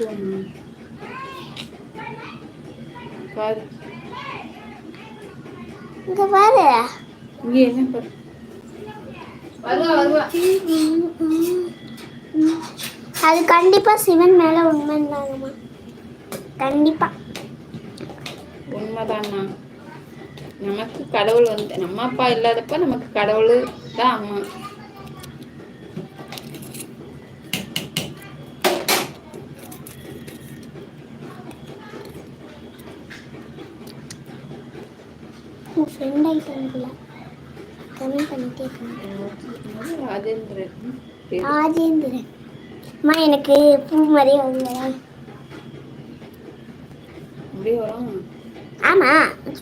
முடிச்சிருவாங்க. பாரு இங்க பாரு, இங்க என்ன பாரு. வருவா. அது கண்டிப்பா சிவன் மேல உண்மைதானம்மா. கண்டிப்பா உண்மைதானா? நமக்கு கடவுள் நம்ம அப்பா இல்லாதப்ப நமக்கு கடவுள் தான் அம்மா. உன் ஃப்ரெண்ட் ஆகிட்டாங்கல்ல, கமெண்ட் பண்ணிட்டே இருக்காங்க. ராஜேந்திரன். ராஜேந்திரன் அம்மா, எனக்கு பூ மாதிரியே வந்து அப்படியே வரும். ஆமா,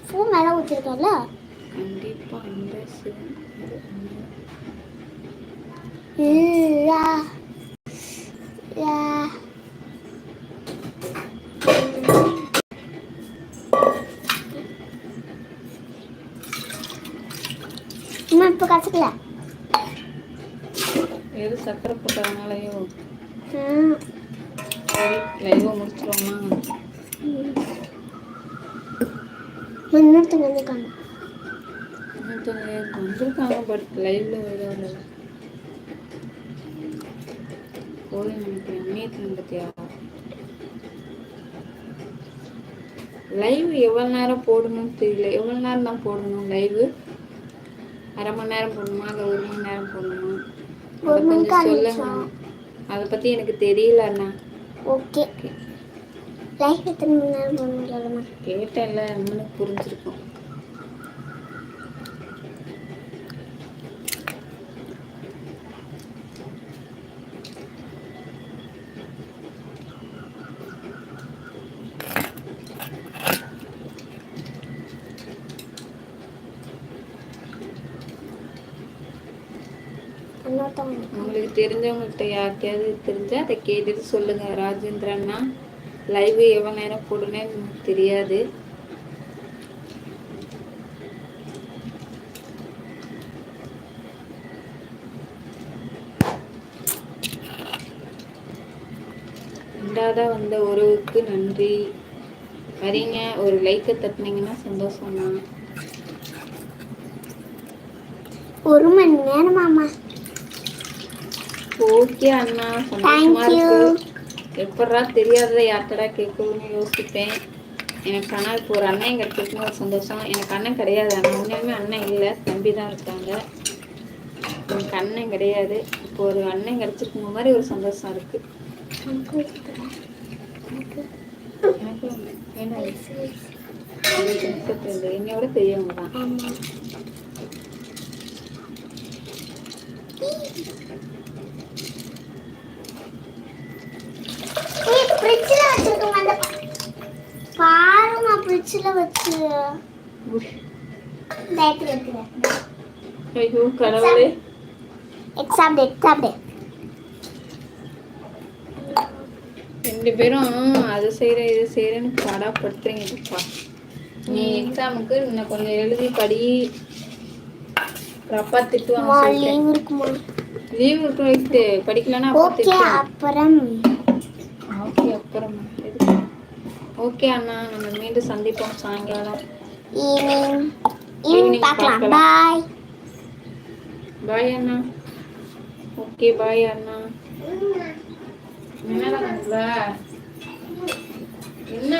பூ மேலே ஊற்றிருக்கோம்ல. கண்டிப்பா அந்த இப்போ கசக்கல. எது சக்கரை போட்டதுனாலயோ லைவா முடிச்சிருவோமா? இன்னொருத்தங்க வந்துருக்காங்க. வந்திருக்காங்க, பட் லைவ்ல வருவாங்க போய் நினைக்கிறேன். மீட்டில் பத்தியா லைவ் எவ்வளோ நேரம் போடணும்னு தெரியல. எவ்வளோ நேரம் தான் போடணும் லைவ்? அரை மணி நேரம் போடணுமா இல்லை 1 மணி நேரம் போடணுமா? அதை கொஞ்சம் சொல்லுங்க. அதை பற்றி எனக்கு தெரியல அண்ணா. ஓகே, லைவ் எத்தனை மணி நேரம் போடணும் சொல்லுமா? கேட்டேன்ல, நம்மளுக்கு புரிஞ்சிருக்கும். உங்களுக்கு தெரிஞ்சவங்கள்ட்ட யாருக்கையாவது தெரிஞ்சா அதை கேட்டுட்டு சொல்லுங்க. ராஜேந்திரன்னா லைவ் எவ்வளோ நேரம் போடுன்னு எனக்கு தெரியாது. ரெண்டாவதாக வந்த உறவுக்கு நன்றி. வரீங்க, ஒரு லைக்கை தட்டினீங்கன்னா சந்தோஷம் தான். 1 மணி நேரமாமா? ஓகே அண்ணா, சந்தோஷமா இருக்கு. எப்படா தெரியாததை யார்கிட்டடா கேட்கணும்னு யோசிப்பேன். எனக்கு ஆனால் இப்போ ஒரு அண்ணன் கிடைச்சிருக்குன்னு ஒரு சந்தோஷம். எனக்கு அண்ணன் கிடையாது. ஆனால் உண்மையுமே அண்ணன் இல்லை, தம்பி தான் இருக்காங்க. எனக்கு அண்ணன் கிடையாது. இப்போ ஒரு அண்ணன் கிடைச்சிருக்குங்க மாதிரி ஒரு சந்தோஷம் இருக்கு. எனக்கு என்ன 32, என்னையோட பெரியவங்க தான். பாருங்க, ஃப்ரிட்ஜ்ல வச்சு ஐயோ கடவுளே. எக்ஸாம் டே 2 பேரும் அது செய்கிற இது செய்கிறேன்னு படாப்படுத்துறீங்கப்பா. நீ எக்ஸாமுக்கு இன்னும் கொஞ்சம் எழுதி படி. அப்பா திட்டுவாங்க. லீவ் இருக்குமா? லீவ் இருக்கு, படிக்கலன்னா அப்பா திட்டுவாங்க. அப்புறம் ஓகே அண்ணா, நம்ம மீண்டும் சந்திப்போம் சாயங்காலம். ஈவினிங் பார்க்கலாம். பாய் பாய் அண்ணா. ஓகே பாய் அண்ணா. என்ன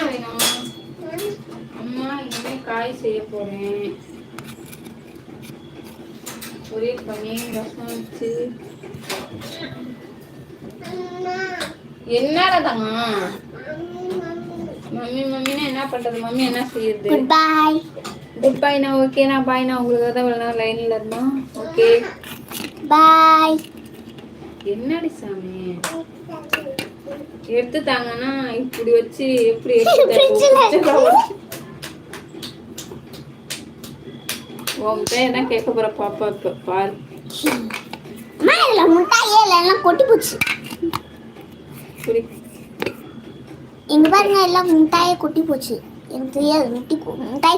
வேணும் அம்மா? இனிமேல் காய் செய்ய போறேன். பொரியல் பண்ணி ரசம் வச்சு. என்னடா தங்க மம்மி மம்மினா என்ன பண்றது? மம்மி என்ன செய்யுது? குட் பைனா? ஓகேண்ணா, பாய்ண்ணா. உங்களுக்கு தான் இவ்வளோ நேரம் லைனில் இருந்தோம். Okay bye. என்னடி சாமி எடுத்து தாங்கன்னா இப்படி வச்சு எப்படி எடுத்து உன் பேர் தான் கேட்க போற பாப்பா. இப்போ பாரு, முட்டாயே எல்லாம் கொட்டி போச்சு. இங்க பாருங்க, எல்லாம் முட்டாயே கொட்டி போச்சு. எனக்கு தெரியாது முட்டாய்